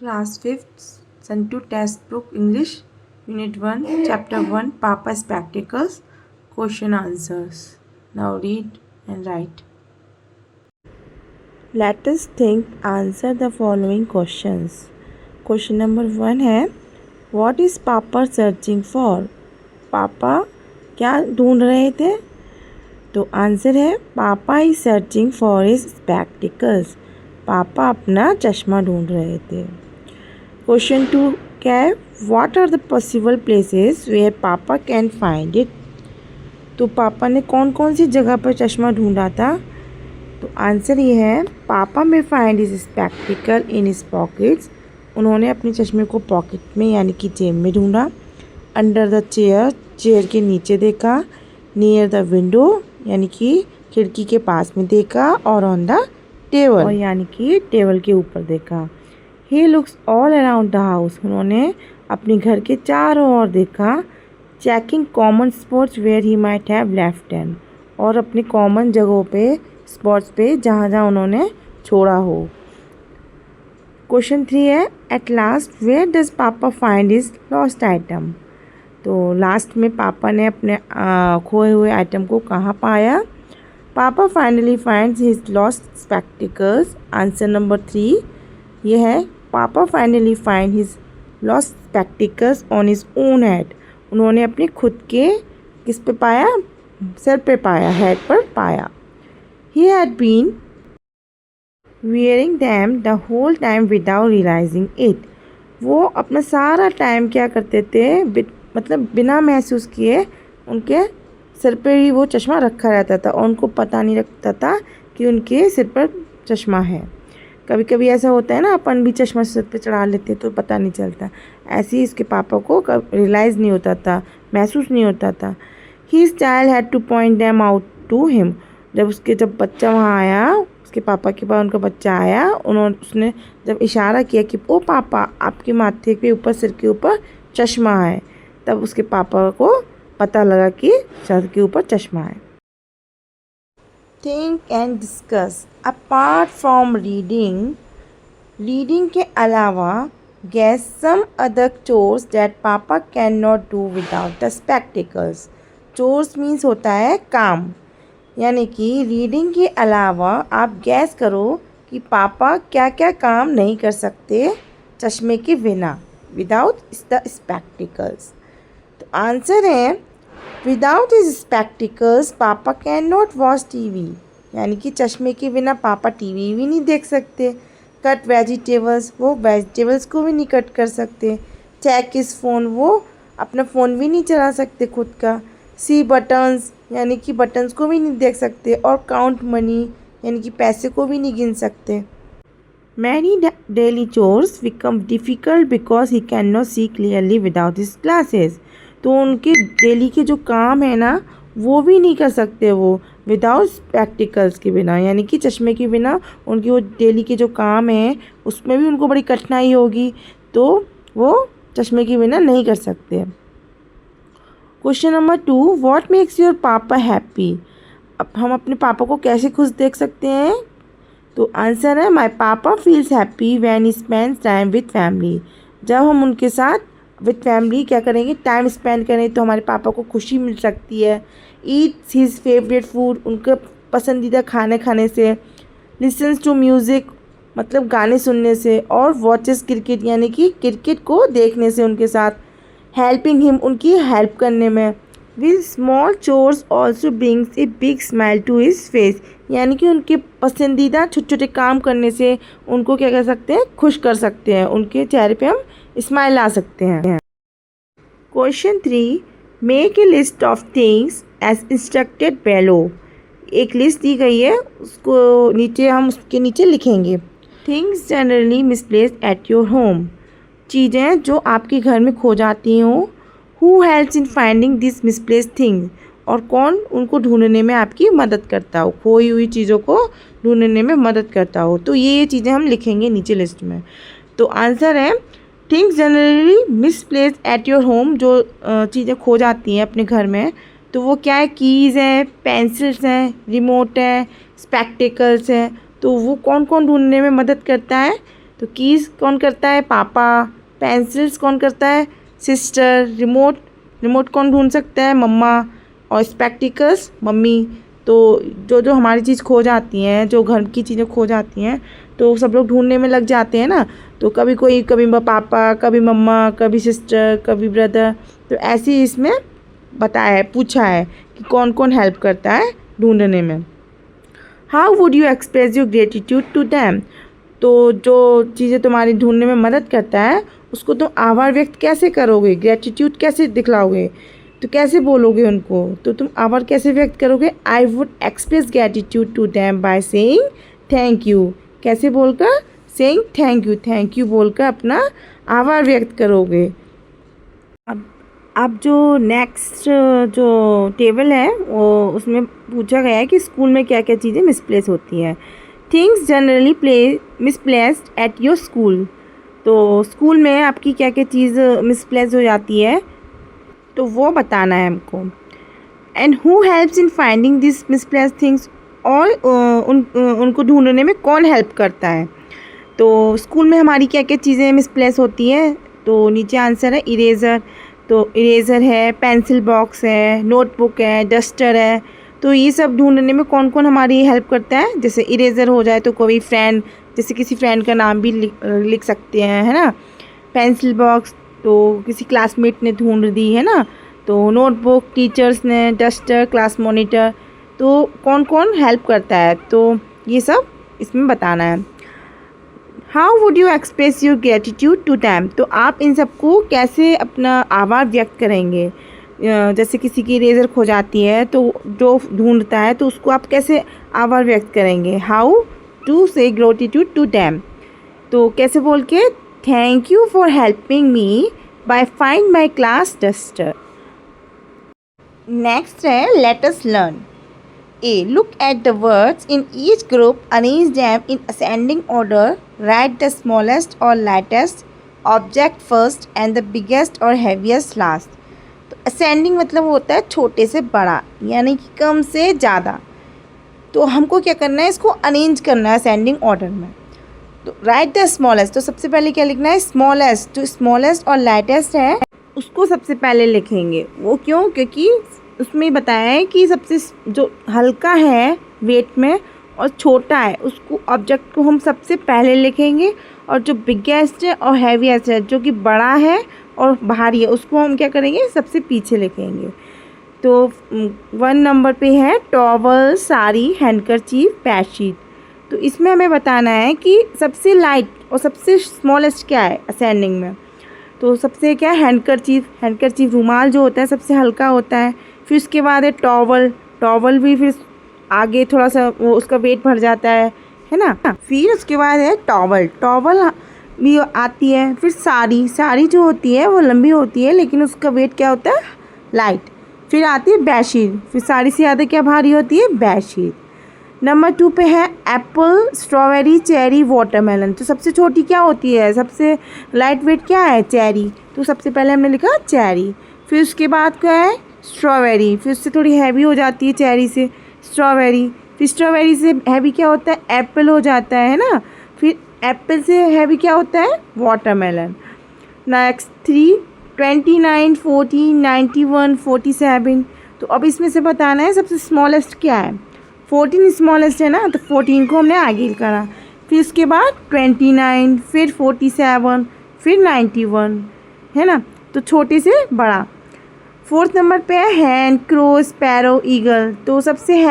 Class 5th, Sun 2 Textbook English, Unit 1, Chapter 1, Papa Spectacles, Question Answers. Now read and write. Let us think, answer the following questions. Question number 1 है, What is Papa searching for? पापा क्या ढूंढ रहे थे? तो answer है पापा is searching for his spectacles. पापा अपना चश्मा ढूंढ रहे थे. क्वेश्चन 2 क्या है? What are the possible places where papa can find it? तो पापा ने कौन कौन सी जगह पर चश्मा ढूंढा था? तो आंसर ये है पापा में find his spectacled in his pockets. उन्होंने अपने चश्मे को पॉकेट में यानी कि जेब में ढूंढा. अंडर द चेयर, चेयर के नीचे देखा. नियर द विंडो यानी कि खिड़की के पास में देखा. और ऑन द टेबल और यानी कि टेबल के ऊपर देखा. He looks all around the house. उन्होंने अपने घर के चारों ओर देखा. Checking common spots where he might have left them. और अपने कॉमन जगहों पे स्पॉट्स पे जहाँ जहाँ उन्होंने छोड़ा हो. क्वेश्चन 3 है एट लास्ट वेयर डज पापा फाइंड हिज लॉस्ट आइटम? तो लास्ट में पापा ने अपने खोए हुए आइटम को कहाँ पाया? पापा finally finds his lost spectacles. Answer number 3 ये है पापा finally find his lost spectacles on his own head. उन्होंने अपने खुद के किस पे पाया? सर पे पाया, हेड पर पाया. He had been wearing them the whole time without realizing it. वो अपना सारा टाइम क्या करते थे? मतलब बिना महसूस किए उनके सिर पे ही वो चश्मा रखा रहता था और उनको पता नहीं लगता था कि उनके सिर पर चश्मा है. कभी कभी ऐसा होता है ना, अपन भी चश्मा सिर पे चढ़ा लेते तो पता नहीं चलता. ऐसे ही इसके पापा को रियलाइज़ नहीं होता था, महसूस नहीं होता था. His child had to point them out to him. जब बच्चा वहाँ आया, उसके पापा के पास उनका बच्चा आया, उसने जब इशारा किया कि ओ पापा आपके माथे के ऊपर, सिर के ऊपर चश्मा है, तब उसके पापा को पता लगा कि सर के ऊपर चश्मा है. Think and discuss. Apart from reading के अलावा guess some other chores that papa can not do without the spectacles. Chores means होता है काम, यानी कि रीडिंग के अलावा आप गैस करो कि पापा क्या क्या काम नहीं कर सकते चश्मे के बिना, विदाउट द स्पेक्टिकल्स. तो आंसर है विदाउट हिज स्पेक्टिकल्स पापा कैन नॉट वॉच टीवी. यानी कि चश्मे के बिना पापा टीवी भी नहीं देख सकते. कट वेजिटेबल्स, वो वेजिटेबल्स को भी नहीं कट कर सकते. चेक इस फ़ोन, वो अपना फ़ोन भी नहीं चला सकते खुद का. सी बटन्स यानी कि बटन्स को भी नहीं देख सकते. और काउंट मनी यानी कि पैसे को भी नहीं गिन सकते. Many daily chores become difficult because he can not see clearly without his glasses. तो उनके डेली के जो काम है ना, वो भी नहीं कर सकते वो विदाउट स्पेक्टिकल्स के बिना, यानी कि चश्मे के बिना. उनकी वो डेली के जो काम है उसमें भी उनको बड़ी कठिनाई होगी, तो वो चश्मे के बिना नहीं कर सकते. Question number 2 what makes your पापा हैप्पी? अब हम अपने पापा को कैसे खुश देख सकते हैं? तो आंसर है माय पापा feels happy when he spends time with family. जब हम उनके साथ विद फैमिली क्या करेंगे, टाइम स्पेंड करें, तो हमारे पापा को खुशी मिल सकती है. ईट्स हिज फेवरेट फूड, उनके पसंदीदा खाने खाने से. लिसन्स टू म्यूज़िक, मतलब गाने सुनने से. और वॉचेस क्रिकेट, यानी कि क्रिकेट को देखने से उनके साथ. हेल्पिंग हिम, उनकी हेल्प करने में. Will small chores also brings a big smile to his face. यानी कि उनके पसंदीदा छोटे छोटे काम करने से उनको क्या कर सकते हैं, खुश कर सकते हैं. उनके चेहरे पे हम स्माइल ला सकते हैं. Question 3 make a list of things as instructed below. एक लिस्ट दी गई है, उसको नीचे हम उसके नीचे लिखेंगे. Things generally misplaced at your home. चीज़ें जो आपके घर में खो जाती हों. Who helps in finding this misplaced things. और कौन उनको ढूंढने में आपकी मदद करता हो, खोई हुई चीज़ों को ढूंढने में मदद करता हो. तो ये चीज़ें हम लिखेंगे नीचे लिस्ट में. तो आंसर है things generally misplaced at your home. जो चीज़ें खो जाती हैं अपने घर में, तो वो क्या है? कीज़ हैं, पेंसिल्स हैं, रिमोट है, स्पेक्टिकल्स हैं. तो वो कौन कौन ढूंढने में मदद करता है? तो कीज़ कौन करता है? पापा। पेंसिल्स कौन करता है? सिस्टर। रिमोट कौन ढूंढ सकता है? मम्मा। और स्पेक्टिकल्स मम्मी। तो जो जो हमारी चीज़ खो जाती हैं, जो घर की चीज़ें खो जाती हैं, तो सब लोग ढूंढने में लग जाते हैं ना। तो कभी कोई, कभी पापा, कभी मम्मा, कभी सिस्टर, कभी ब्रदर। तो ऐसे ही इसमें बताया है, पूछा है कि कौन कौन हेल्प करता है ढूंढने में। How would you express your gratitude to them? तो जो चीज़ें तुम्हारी ढूंढने में मदद करता है उसको तुम आभार व्यक्त कैसे करोगे? ग्रेटिट्यूड कैसे दिखलाओगे? तो कैसे बोलोगे उनको? तो तुम आभार कैसे व्यक्त करोगे? I would express gratitude to them by saying thank you. कैसे बोलकर? सेइंग थैंक यू बोलकर अपना आभार व्यक्त करोगे। अब जो नेक्स्ट जो टेबल है वो उसमें पूछा गया है कि स्कूल में क्या क्या चीज़ें मिसप्लेस होती हैं। Things generally misplaced at your school. तो स्कूल में आपकी क्या क्या चीज़ मिसप्लेस हो जाती है, तो वो बताना है हमको। And who helps in finding this misplaced things? और उनको ढूंढने में कौन हेल्प करता है? तो स्कूल में हमारी क्या क्या चीज़ें मिसप्लेस होती हैं? तो नीचे आंसर है इरेज़र। तो इरेज़र है, पेंसिल बॉक्स है, नोटबुक है, डस्टर है। तो ये सब ढूंढने में कौन कौन हमारी हेल्प करता है? जैसे इरेज़र हो जाए तो कोई फ्रेंड, जैसे किसी फ्रेंड का नाम भी लिख सकते हैं, है ना। पेंसिल बॉक्स तो किसी क्लासमेट ने ढूंढ दी, है ना। तो नोटबुक टीचर्स ने, डस्टर क्लास मॉनिटर। तो कौन कौन हेल्प करता है, तो ये सब इसमें बताना है। How would you express your gratitude to them? तो आप इन सबको कैसे अपना आभार व्यक्त करेंगे? जैसे किसी की इरेज़र खो जाती है तो जो ढूंढता है तो उसको आप कैसे आभार व्यक्त करेंगे? How to say gratitude to them? तो कैसे बोल के? Thank you for helping me by find my class duster. Next है let us learn. A. Look at the words in each group, arrange them in ascending order, write the smallest or lightest object first and the biggest or heaviest last. तो ascending मतलब होता है छोटे से बड़ा, यानी कि कम से ज़्यादा। तो हमको क्या करना है? इसको अरेंज करना है ascending order में। तो write the smallest, तो सबसे पहले क्या लिखना है? smallest। जो smallest और lightest है उसको सबसे पहले लिखेंगे। वो क्यों? क्योंकि उसमें बताया है कि सबसे जो हल्का है वेट में और छोटा है उसको, ऑब्जेक्ट को हम सबसे पहले लिखेंगे। और जो बिगेस्ट है और हैवीएस्ट है, जो कि बड़ा है और भारी है, उसको हम क्या करेंगे? सबसे पीछे लिखेंगे। तो 1 नंबर पे है टॉवल, साड़ी, हैंडकरचीफ, बेडशीट। तो इसमें हमें बताना है कि सबसे लाइट और सबसे स्मॉलेस्ट क्या है असेंडिंग में। तो सबसे क्या है? हैंडकरचीफ रुमाल जो होता है सबसे हल्का होता है। फिर उसके बाद है टॉवल भी फिर आगे थोड़ा सा वो उसका वेट बढ़ जाता है ना। फिर उसके बाद है टॉवल भी आती है। फिर साड़ी जो होती है वो लंबी होती है लेकिन उसका वेट क्या होता है? लाइट। फिर आती है बेडशीट। फिर साड़ी से ज़्यादा क्या भारी होती है? बेडशीट। नंबर 2 पे है एप्पल, स्ट्रॉबेरी, चेरी, वाटरमेलन। तो सबसे छोटी क्या होती है? सबसे लाइट वेट क्या है? चेरी। तो सबसे पहले हमने लिखा चेरी। फिर उसके बाद क्या है? स्ट्रॉबेरी। फिर उससे थोड़ी हैवी हो जाती है चेरी से, स्ट्रॉबेरी। फिर स्ट्रॉबेरी से हैवी क्या होता है? एप्पल हो जाता है ना। फिर एप्पल से हैवी क्या होता है? वाटरमेलन। नेक्स्ट 3, 29, 40, 91, 47। तो अब इसमें से बताना है सबसे स्मॉलेस्ट क्या है। 14 स्मॉलेस्ट है ना, तो 14 को हमने आगे करा। फिर उसके बाद 29, फिर 47, फिर 91, है ना। तो छोटे से बड़ा। 4th नंबर पे है हैन, क्रो, स्पैरो, ईगल। तो सबसे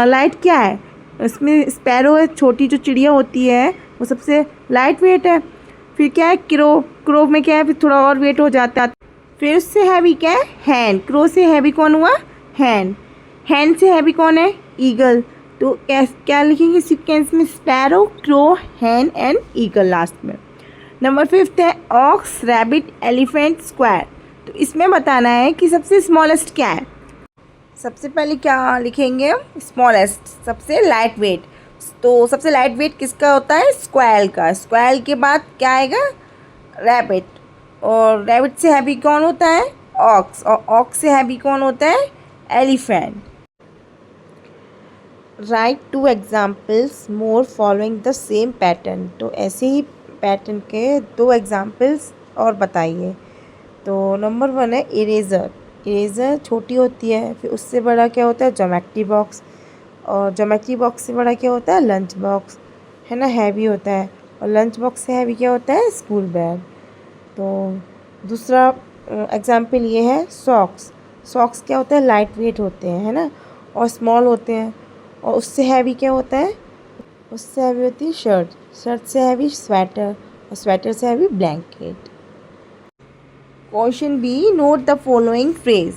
लाइट क्या है? इसमें स्पैरो है, छोटी जो चिड़िया होती है वो सबसे लाइट वेट है। फिर क्या है? क्रो में क्या है? फिर थोड़ा और वेट हो जाता है। फिर उससे हैवी क्या है? हैन। क्रो से हैवी कौन हुआ? हैन से हैवी कौन है? ईगल। तो क्या लिखेंगे सीक्वेंस में? Sparrow, crow, Hahn and eagle last में। नंबर 5 है ऑक्स, रैबिट, एलिफेंट, स्क्वायर। तो इसमें बताना है कि सबसे स्मॉलेस्ट क्या है। सबसे पहले क्या लिखेंगे? स्मॉलेस्ट, सबसे लाइट वेट। तो सबसे लाइट वेट किसका होता है? स्क्वायर का। स्क्वायर के बाद क्या आएगा? रैबिट। और रैबिट से हैवी कौन होता है? ऑक्स। और ऑक्स से हैवी कौन होता है? Elephant. Right 2 examples more following the same pattern. तो ऐसे ही पैटर्न के 2 एग्जाम्पल्स और बताइए। तो नंबर 1 है इरेज़र। इरेज़र छोटी होती है, फिर उससे बड़ा क्या होता है ज्योमेट्री बॉक्स, और ज्योमेट्री बॉक्स से बड़ा क्या होता है लंच बॉक्स, है ना, हैवी होता है। और लंच बॉक्स से हैवी क्या होता है स्कूल बैग। तो दूसरा एग्जाम्पल ये है सॉक्स। सॉक्स क्या होता है लाइट वेट होते हैं, है ना, और स्मॉल होते हैं। और उससे हैवी क्या होता है, उससे हैवी होती है शर्ट, शर्ट से हैवी स्वेटर, और स्वेटर से heavy blanket. Question B, note the following phrase.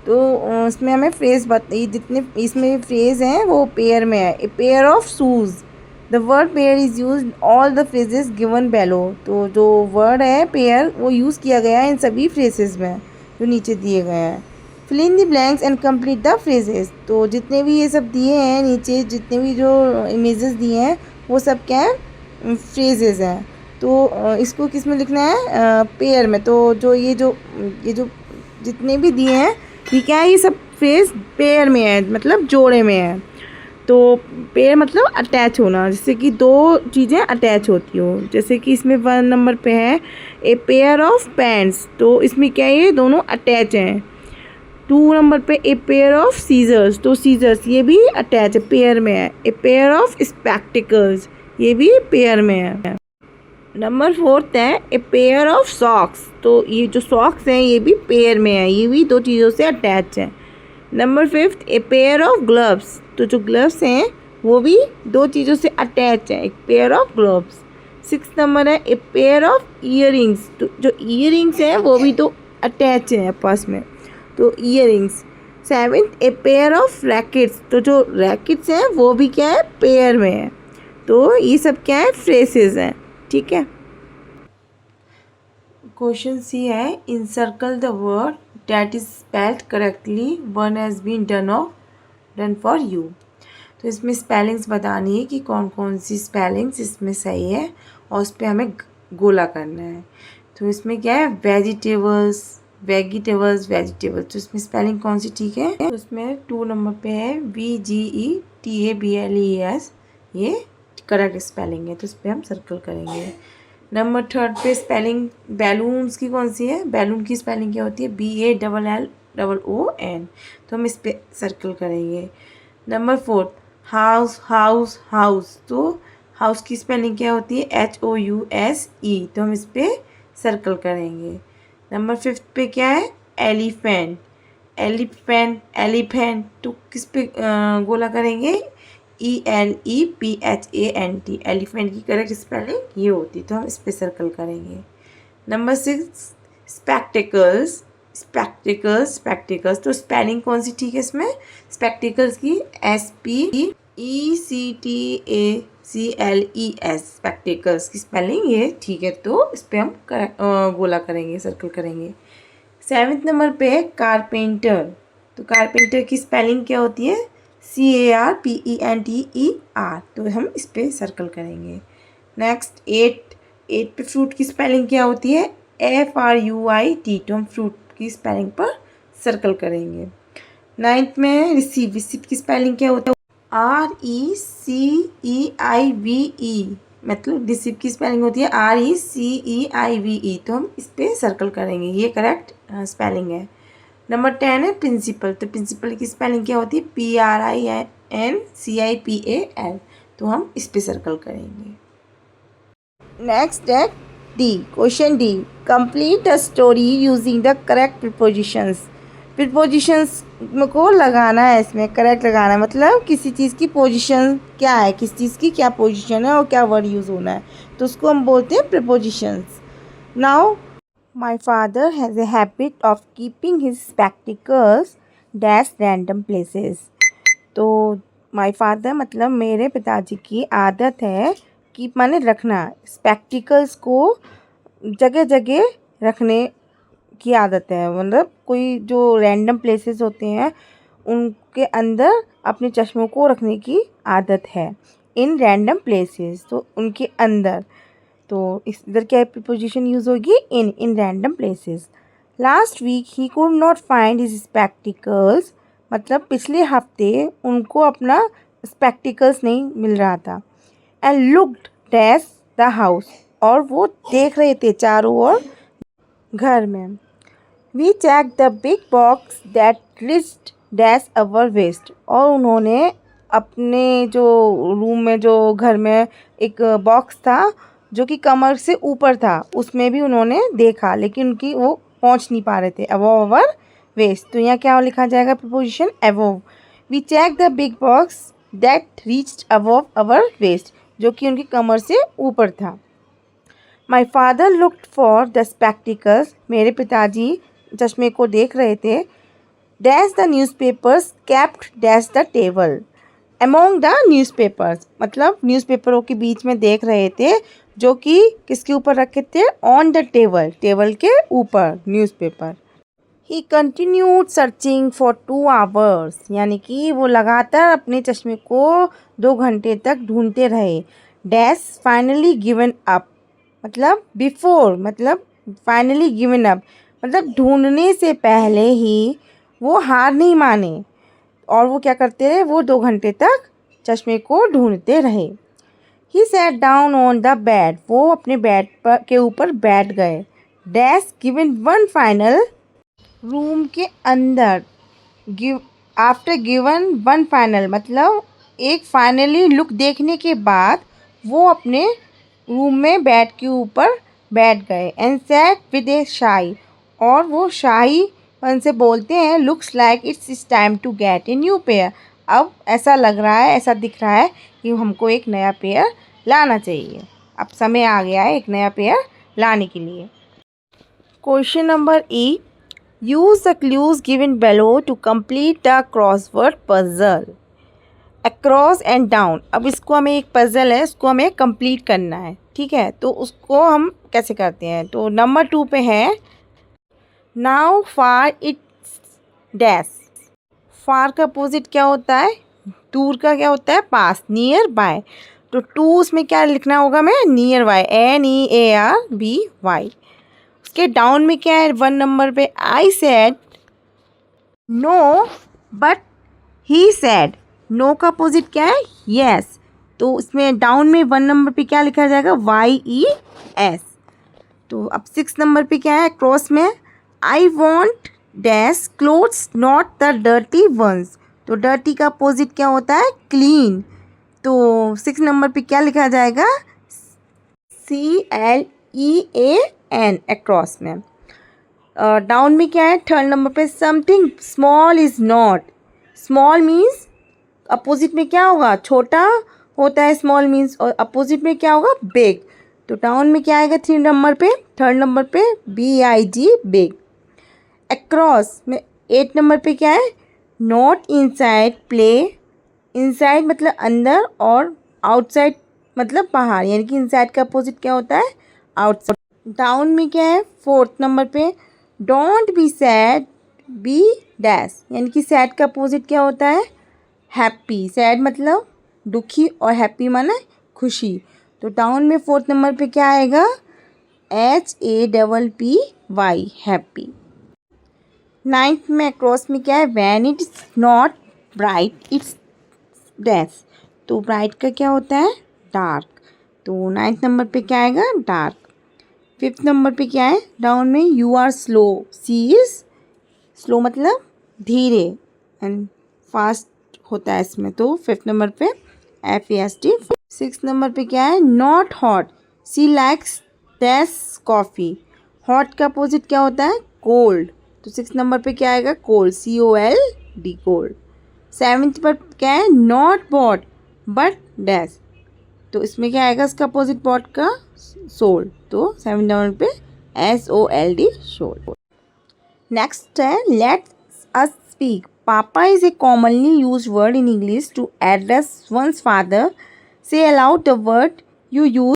तो इसमें हमें फ्रेज जितने इसमें फ्रेज हैं वो पेयर में है। A pair of shoes, the word pair is use all the phrases given below. तो जो वर्ड है पेयर वो यूज़ किया गया है इन सभी फ्रेजेस में जो नीचे दिए गए हैं। Fill in the blanks and complete the phrases. तो जितने भी ये सब दिए हैं नीचे, जितने भी जो इमेजेस दिए हैं वो सब क्या है फ्रेजेस हैं। तो इसको किस में लिखना है पेयर में। तो जो ये जो जितने भी दिए हैं ये क्या है, ये सब फ्रेज पेयर में है, मतलब जोड़े में है। तो पेयर मतलब अटैच होना, जैसे कि दो चीज़ें अटैच होती हो। जैसे कि इसमें 1 नंबर पे है ए पेयर ऑफ पैंट्स, तो इसमें क्या है ये दोनों अटैच हैं। 2 नंबर पे ए पेयर ऑफ सीजर्स, तो सीजर्स ये भी अटैच है, पेयर में है। ए पेयर ऑफ स्पेक्टिकल्स, ये भी पेयर में है। नंबर 4 है ए पेयर ऑफ सॉक्स, तो ये जो सॉक्स हैं ये भी पेयर में है, ये भी दो चीज़ों से अटैच है। Number 5 A pair of gloves, तो जो ग्लव्स हैं वो भी दो चीज़ों से अटैच है, एक पेयर ऑफ ग्लव्स। 6 नंबर है ए पेयर ऑफ ईयरिंग्स, तो जो ईयरिंग्स हैं वो भी तो अटैच है आपस में, तो earrings. 7 A pair of rackets, तो जो रैकेट्स हैं वो भी क्या है पेयर में है। तो ये सब क्या है फ्रेसेस हैं, ठीक है। क्वेश्चन सी है encircle the word that is spelled correctly, one has been done for you. तो इसमें स्पेलिंग्स बतानी है कि कौन कौन सी स्पेलिंग्स इसमें सही है और उस पर हमें गोला करना है। तो इसमें क्या है वेजिटेबल्स, वेजिटेबल्स, तो इसमें स्पेलिंग कौन सी ठीक है। तो इसमें 2 नंबर पे है VGETABLES, ये करेक्ट स्पेलिंग है, तो इस पर हम सर्कल करेंगे। नंबर 3 पे स्पेलिंग बैलून्स की कौन सी है, बैलून की स्पेलिंग क्या होती है BALLOON, तो हम इस पर सर्कल करेंगे। नंबर 4 हाउस, तो हाउस की स्पेलिंग क्या होती है HOUSE, तो हम इस पर सर्कल करेंगे। नंबर 5 पे क्या है एलिफेंट, तो किस पे गोला करेंगे ELEPHANT, एलिफेंट की करेक्ट स्पेलिंग ये होती, तो हम इस पे सर्कल करेंगे। नंबर 6 स्पेक्टिकल्स, तो स्पेलिंग कौन सी ठीक है इसमें स्पेक्टिकल्स की SPECTACLES, स्पेक्टिकल्स की स्पेलिंग ये ठीक है, तो इस पर हम गोला करेंगे, सर्कल करेंगे। 7 नंबर पे है कारपेंटर, तो कारपेंटर की स्पेलिंग क्या होती है CARPENTER, तो हम इस पर सर्कल करेंगे। नेक्स्ट 8 पे फ्रूट की स्पेलिंग क्या होती है FRUIT, तो हम फ्रूट की स्पेलिंग पर सर्कल करेंगे। 9th में रिसीव की स्पेलिंग क्या होता है RECEIVE, मतलब रिसीव की स्पेलिंग होती है RECEIVE, तो हम इस पर सर्कल करेंगे, ये करेक्ट स्पेलिंग है। नंबर 10 है प्रिंसिपल, तो प्रिंसिपल की स्पेलिंग क्या होती है PRINCIPAL, तो हम इस पे सर्कल करेंगे। नेक्स्ट है question D, complete the story using the correct prepositions. Prepositions को लगाना है, इसमें करेक्ट लगाना है, मतलब किसी चीज़ की पोजीशन क्या है, किस चीज़ की क्या पोजीशन है और क्या वर्ड यूज़ होना है, तो उसको हम बोलते हैं prepositions. Now My father has a habit of keeping his spectacles dash random places. तो my father मतलब मेरे पिताजी की आदत है कीप माने रखना, स्पेक्टिकल्स को जगह जगह रखने की आदत है, मतलब कोई जो रैंडम प्लेसेस होते हैं उनके अंदर अपने चश्मों को रखने की आदत है। इन रैंडम प्लेसेस, तो उनके अंदर, तो इस इधर क्या प्रीपोजिशन यूज़ होगी in random places. Last week he could not find his spectacles, मतलब पिछले हफ्ते उनको अपना स्पेक्टिकल्स नहीं मिल रहा था। And looked dash the house, और वो देख रहे थे चारों ओर घर में। We check the big box that reached dash our waist. और उन्होंने अपने जो रूम में, जो घर में एक बॉक्स था जो कि कमर से ऊपर था, उसमें भी उन्होंने देखा, लेकिन उनकी वो पहुंच नहीं पा रहे थे। अबव अवर वेस्ट, तो यहाँ क्या लिखा जाएगा? Preposition above. We check the big box that reached above our waist, जो कि उनकी कमर से ऊपर था। My father looked for the spectacles. मेरे पिताजी चश्मे को देख रहे थे। Dash the newspapers kept dash the table. Among the newspapers, मतलब न्यूज़पेपरों के बीच में देख रहे थे, जो कि किसके ऊपर रखे थे? ऑन द टेबल, टेबल के ऊपर newspaper. He continued searching for 2 hours, यानी कि वो लगातार अपने चश्मे को 2 घंटे तक ढूंढते रहे। डैश फाइनली गिवन अप, मतलब बिफोर, मतलब फाइनली गिवन अप, मतलब ढूंढने से पहले ही वो हार नहीं माने। और वो क्या करते रहे? वो 2 घंटे तक चश्मे को ढूंढते रहे। He sat down on the bed, वो अपने बेड पर के ऊपर बैठ गए। Dash given one final, room के अंदर, give after given one final, मतलब एक फाइनली लुक देखने के बाद वो अपने रूम में बेड के ऊपर बैठ गए। एंड सैट विद ए शाई, और वो शाही पन से बोलते हैं, looks like it's time to get a new pair. अब ऐसा लग रहा है, ऐसा दिख रहा है कि हमको एक नया पेयर लाना चाहिए। अब समय आ गया है एक नया पेयर लाने के लिए। Question number E, use the clues given below to complete the crossword puzzle. Across and down, अब इसको हमें एक पजल है, उसको हमें कंप्लीट करना है, ठीक है? तो उसको हम कैसे करते हैं? तो नंबर 2 पे है, नाउ फार इट्स डैश। फार का अपोजिट क्या होता है? दूर का क्या होता है? पास, नियर बाय। तो 2 उसमें क्या लिखना होगा? हमें नियर बाय, NEARBY। उसके डाउन में क्या है? 1 नंबर पे, I said no but he said. No का अपोजिट क्या है? यस। तो उसमें डाउन में 1 नंबर पे क्या लिखा जाएगा? YES। तो अब 6 नंबर पे क्या है? क्रॉस में, I want dash clothes not the dirty ones. तो डर्टी का अपोजिट क्या होता है? क्लीन। तो 6 नंबर पे क्या लिखा जाएगा? CLEAN, अक्रॉस में। डाउन में क्या है? 3rd नंबर पे, something small is not. Small means opposite में क्या होगा? छोटा होता है स्मॉल मीन्स, और अपोजिट में क्या होगा? बिग। तो डाउन में क्या आएगा? 3 नंबर पे, 3rd नंबर पे, BIG, बिग। अक्रॉस में 8 नंबर पे क्या है? Not inside play. इनसाइड मतलब अंदर, और आउटसाइड मतलब बाहर, यानी कि इनसाइड का अपोजिट क्या होता है? आउटसाइड। डाउन में क्या है? 4th नंबर पे, don't be sad be dash, यानी कि सैड का अपोजिट क्या होता है? हैप्पी। सैड मतलब दुखी, और हैप्पी माना खुशी। तो डाउन में 4th नंबर पे क्या आएगा? HAPPY, happy. 9th में अक्रॉस में क्या है? When it's not bright it's dash. तो ब्राइट का क्या होता है? डार्क। तो 9th नंबर पे क्या आएगा? डार्क। 5th नंबर पे क्या है? डाउन में, you are slow, she is slow मतलब धीरे, एंड फास्ट होता है इसमें। तो 5th नंबर पे FAST। 6th नंबर पे क्या है? Not hot, she likes dash coffee. Hot का अपोजिट क्या होता है? कोल्ड। तो 6th नंबर पे क्या आएगा? Cold, COLD, cold. 7th पर क्या है? Not bought but dash. तो इसमें क्या आएगा? इसका अपोजिट बॉट का? सोल्ड। तो 7th नंबर पे SOLD, सोल्ड। नेक्स्ट है, let's us speak. Papa is a commonly use word in English to address one's father. Say aloud the word you use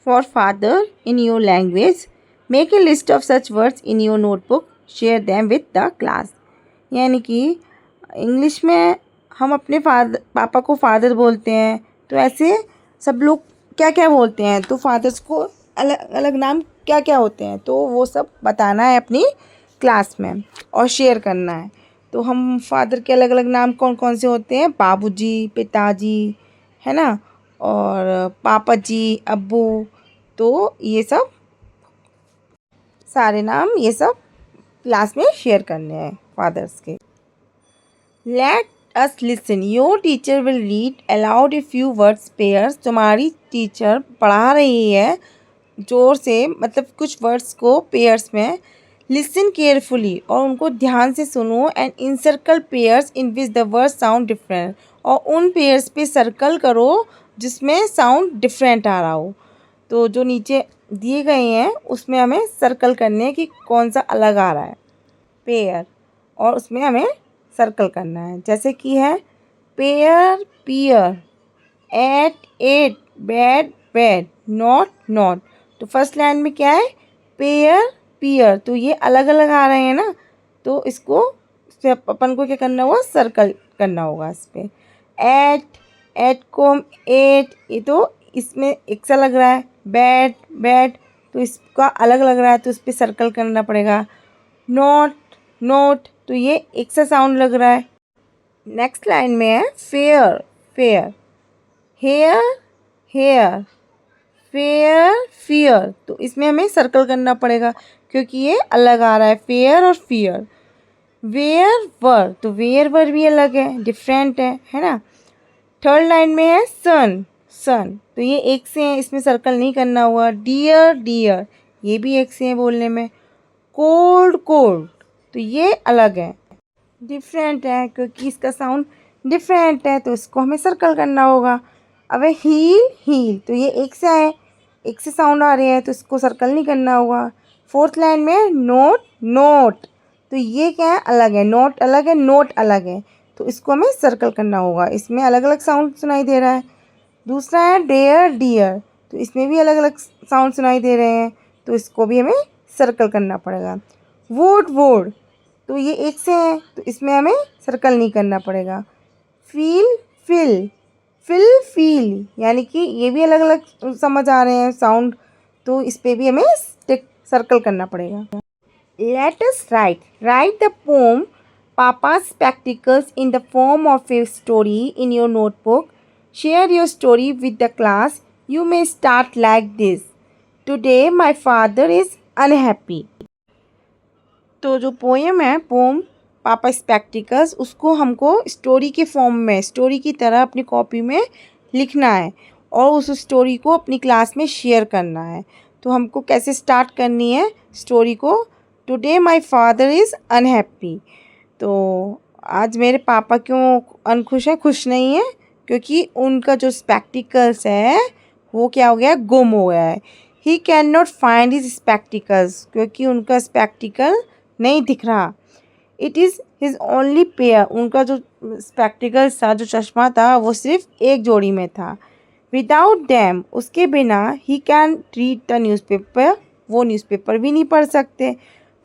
for father in your language. Make a list of such words in your notebook. Share them with the class. यानी कि English में हम अपने पापा को father बोलते हैं, तो ऐसे सब लोग क्या क्या बोलते हैं, तो फादर्स को अलग अलग नाम क्या क्या होते हैं, तो वो सब बताना है अपनी क्लास में और शेयर करना है। तो हम फादर के अलग अलग नाम कौन कौन से होते हैं? बाबूजी, पिताजी, है ना, और पापा जी, अब्बू, तो ये सब सारे नाम ये सब क्लास में शेयर करने हैं फादर्स के। Let us listen, your teacher will read aloud a few words pairs. तुम्हारी टीचर पढ़ा रही है जोर से, मतलब कुछ वर्ड्स को पेयर्स में। लिसन केयरफुली, और उनको ध्यान से सुनो। And in circle pairs in which the word sound different, और उन पेयर्स पे सर्कल करो जिसमें साउंड डिफरेंट आ रहा हो। तो जो नीचे दिए गए हैं उसमें हमें सर्कल करने हैं कि कौन सा अलग आ रहा है पेयर, और उसमें हमें सर्कल करना है। जैसे कि है pair pear, eight ate, bad bed, not knot. तो फर्स्ट लाइन में क्या है, पेयर पियर, तो ये अलग अलग आ रहे हैं ना, तो इसको अपन को क्या करना होगा, सर्कल करना होगा इस पर। एट, एट को हम एट, ये तो इसमें एक सा लग रहा है। बैड बैड, तो इसका अलग लग रहा है, तो इस पर सर्कल करना पड़ेगा। नोट नोट, तो ये एक सा साउंड लग रहा है। नेक्स्ट लाइन में है fair fare, hair hare, fair fear, तो इसमें हमें सर्कल करना पड़ेगा क्योंकि ये अलग आ रहा है, फेयर और फियर। वेयर वर, तो वेयर वर भी अलग है, डिफरेंट है ना। थर्ड लाइन में है सन सन, तो ये एक से है, इसमें सर्कल नहीं करना हुआ। डियर डियर, ये भी एक से है बोलने में। कोल्ड कोल्ड, तो ये अलग है, डिफरेंट है क्योंकि इसका साउंड डिफरेंट है, तो इसको हमें सर्कल करना होगा। अब हील हील, तो ये एक से है, एक से साउंड आ रहे हैं, तो इसको सर्कल नहीं करना होगा। फोर्थ लाइन में नोट नोट, तो ये क्या है, अलग है, नोट अलग है, नोट अलग है, तो इसको हमें सर्कल करना होगा। इसमें अलग अलग साउंड सुनाई दे रहा है। दूसरा है डेयर डियर, तो इसमें भी अलग अलग साउंड सुनाई दे रहे हैं, तो इसको भी हमें सर्कल करना पड़ेगा। वोड वोड, तो ये एक से है, तो इसमें हमें सर्कल नहीं करना पड़ेगा। फील फिल फिल फील, यानी कि ये भी अलग अलग समझ आ रहे हैं साउंड, तो इस पर भी हमें टिक सर्कल करना पड़ेगा। Let us write write the poem papa's spectacles in the form of a story in your notebook. Share your story with the class. You may start like this. Today my father is unhappy. तो जो poem है, pome पापा spectacles, उसको हमको story के form में, story की तरह अपनी कॉपी में लिखना है और उस स्टोरी को अपनी क्लास में शेयर करना है। तो हमको कैसे स्टार्ट करनी है स्टोरी को, today my father is unhappy. तो आज मेरे पापा क्यों अनखुश हैं, खुश नहीं है, क्योंकि उनका जो स्पेक्टिकल्स है वो क्या हो गया, गुम हो गया है। He can not find his spectacles, क्योंकि उनका स्पेक्टिकल नहीं दिख रहा। It is his only pair, उनका जो स्पेक्टिकल्स था, जो चश्मा था, वो सिर्फ एक जोड़ी में था। विदाउट डैम, उसके बिना he can read the newspaper, वो न्यूज़पेपर भी नहीं पढ़ सकते।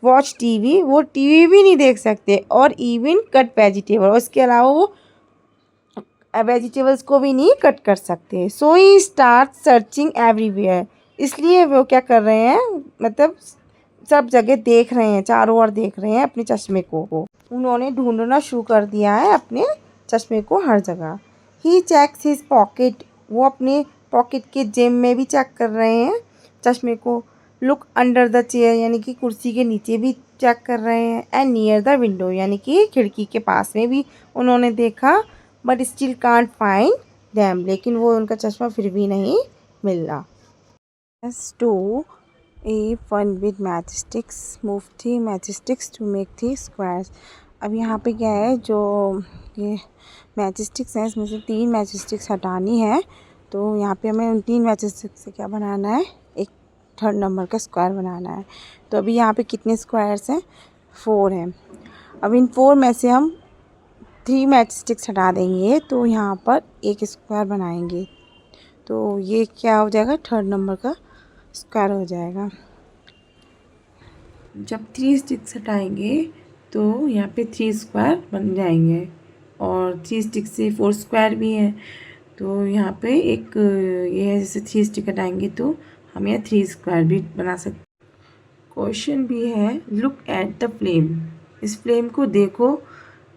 वॉच टीवी, वो टीवी भी नहीं देख सकते। और इवन कट वेजिटेबल, उसके अलावा वो वेजिटेबल्स को भी नहीं कट कर सकते। सो ही स्टार्ट सर्चिंग एवरीवेयर, इसलिए वो क्या कर रहे हैं, मतलब सब जगह देख रहे हैं, चारों ओर देख रहे हैं अपने चश्मे को। उन्होंने ढूंढना शुरू कर दिया है अपने चश्मे को हर जगह। ही चेक्स हिज पॉकेट, वो अपने पॉकेट के जेब में भी चेक कर रहे हैं चश्मे को। लुक अंडर द चेयर, यानी कि कुर्सी के नीचे भी चेक कर रहे हैं। एंड नियर द विंडो, यानी कि खिड़की के पास में भी उन्होंने देखा। But still can't find them, लेकिन वो उनका चश्मा फिर भी नहीं मिल रहा। To a fun with matchsticks, move 3 matchsticks to make 3 squares. अब यहाँ पे क्या है, जो ये मैचस्टिक्स हैं इसमें से 3 मैचस्टिक्स हटानी है। तो यहाँ पे हमें उन 3 मैचस्टिक्स से क्या बनाना है, एक थर्ड नंबर का स्क्वायर बनाना है। तो अभी यहाँ पे कितने स्क्वायर्स हैं, 4 हैं। अब इन 4 में से हम 3 मैचस्टिक्स हटा देंगे, तो यहाँ पर एक स्क्वायर बनाएंगे। तो ये क्या हो जाएगा, थर्ड नंबर का स्क्वायर हो जाएगा। जब 3 स्टिक्स हटाएंगे तो यहाँ पे 3 स्क्वायर बन जाएंगे, और 3 स्टिक से 4 स्क्वायर भी हैं। तो यहाँ पे एक ये है, जैसे 3 स्टिक हटाएंगे तो हम यहाँ 3 स्क्वायर भी बना सकते। क्वेश्चन भी है, लुक एट द फ्लेम, इस फ्लेम को देखो।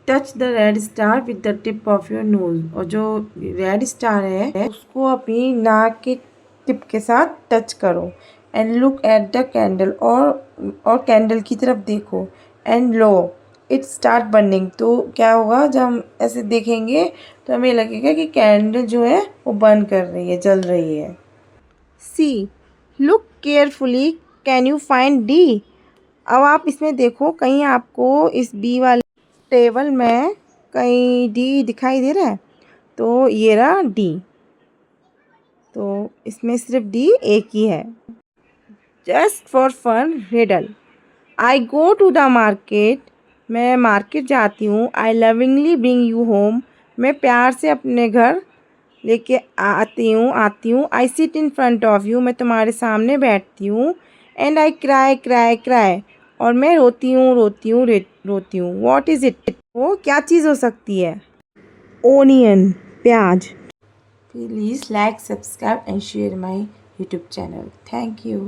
Touch the red star with the tip of your nose, और जो रेड स्टार है उसको अपनी नाक के टिप के साथ टच करो and look at the candle, और कैंडल की तरफ देखो and low it start burning. तो क्या होगा, जब हम ऐसे देखेंगे तो हमें लगेगा कि कैंडल जो है वो बर्न कर रही है, जल रही है। See, look carefully, can you find D. अब आप इसमें देखो, कहीं आपको इस बी वाले टेबल में कहीं डी दिखाई दे रहा है? तो ये रहा डी, तो इसमें सिर्फ डी एक ही है। Just for fun riddle, I go to the market, मैं मार्केट जाती हूँ। I lovingly bring you home, मैं प्यार से अपने घर लेके आती हूँ। I sit in front of you, मैं तुम्हारे सामने बैठती हूँ। And I cry cry cry, और मैं रोती हूँ रोती हूँ। वॉट इज़ इट, वो क्या चीज़ हो सकती है? ओनियन, प्याज। Please like, subscribe and share my YouTube channel. Thank you.